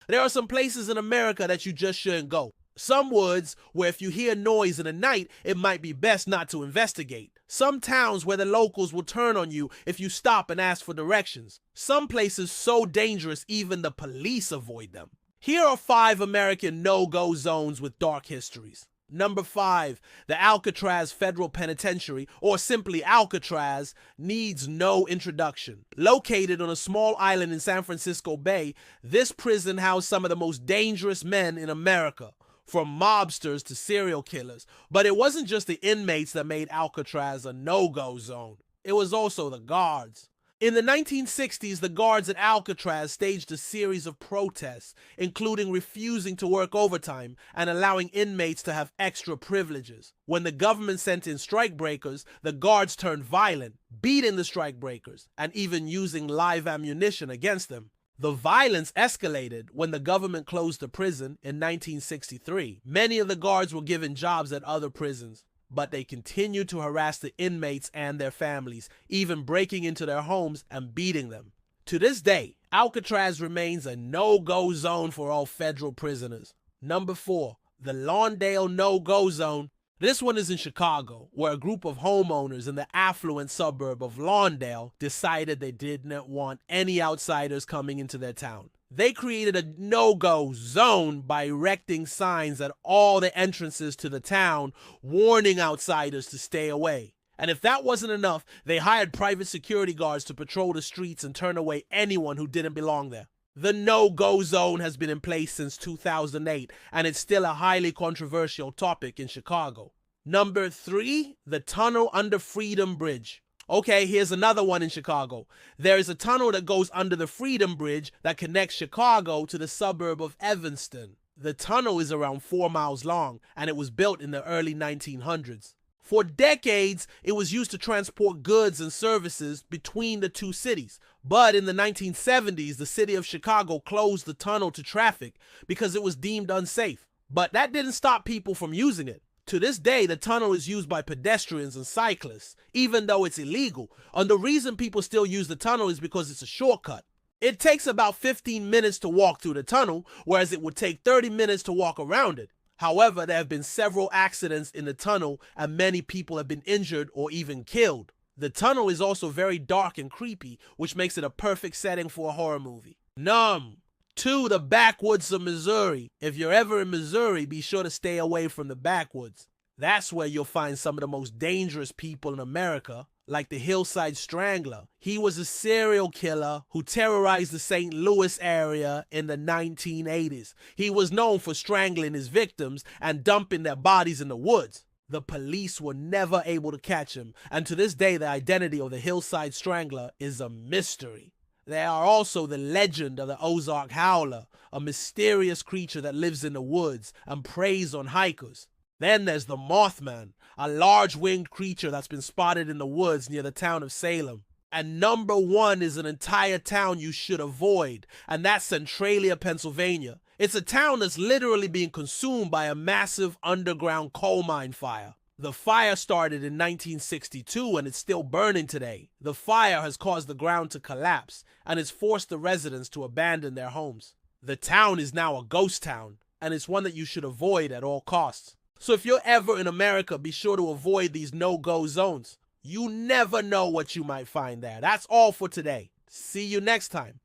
There are some places in America that you just shouldn't go. Some woods where if you hear noise in the night, it might be best not to investigate. Some towns where the locals will turn on you if you stop and ask for directions. Some places so dangerous even the police avoid them. Here are 5 American no-go zones with dark histories. Number 5, the Alcatraz Federal Penitentiary, or simply Alcatraz, needs no introduction. Located on a small island in San Francisco Bay, this prison housed some of the most dangerous men in America, from mobsters to serial killers. But it wasn't just the inmates that made Alcatraz a no-go zone. It was also the guards. In the 1960s, the guards at Alcatraz staged a series of protests, including refusing to work overtime and allowing inmates to have extra privileges. When the government sent in strikebreakers, the guards turned violent, beating the strikebreakers, and even using live ammunition against them. The violence escalated when the government closed the prison in 1963. Many of the guards were given jobs at other prisons, but they continued to harass the inmates and their families, even breaking into their homes and beating them. To this day, Alcatraz remains a no-go zone for all federal prisoners. Number 4, the Lawndale no-go zone. This one is in Chicago, where a group of homeowners in the affluent suburb of Lawndale decided they didn't want any outsiders coming into their town. They created a no-go zone by erecting signs at all the entrances to the town, warning outsiders to stay away. And if that wasn't enough, they hired private security guards to patrol the streets and turn away anyone who didn't belong there. The no-go zone has been in place since 2008, and it's still a highly controversial topic in Chicago. Number 3, the tunnel under Freedom Bridge. Okay, here's another one in Chicago. There is a tunnel that goes under the Freedom Bridge that connects Chicago to the suburb of Evanston. The tunnel is around 4 miles long, and it was built in the early 1900s. For decades, it was used to transport goods and services between the two cities. But in the 1970s, the city of Chicago closed the tunnel to traffic because it was deemed unsafe. But that didn't stop people from using it. To this day, the tunnel is used by pedestrians and cyclists, even though it's illegal. And the reason people still use the tunnel is because it's a shortcut. It takes about 15 minutes to walk through the tunnel, whereas it would take 30 minutes to walk around it. However, there have been several accidents in the tunnel and many people have been injured or even killed. The tunnel is also very dark and creepy, which makes it a perfect setting for a horror movie. Number 2, the backwoods of Missouri. If you're ever in Missouri, be sure to stay away from the backwoods. That's where you'll find some of the most dangerous people in America, like the Hillside Strangler. He was a serial killer who terrorized the St. Louis area in the 1980s. He was known for strangling his victims and dumping their bodies in the woods. The police were never able to catch him, and to this day the identity of the Hillside Strangler is a mystery. There are also the legend of the Ozark Howler, a mysterious creature that lives in the woods and preys on hikers. Then there's the Mothman, a large winged creature that's been spotted in the woods near the town of Salem. And number 1 is an entire town you should avoid, and that's Centralia, Pennsylvania. It's a town that's literally being consumed by a massive underground coal mine fire. The fire started in 1962 and it's still burning today. The fire has caused the ground to collapse and it's forced the residents to abandon their homes. The town is now a ghost town, and it's one that you should avoid at all costs. So if you're ever in America, be sure to avoid these no-go zones. You never know what you might find there. That's all for today. See you next time.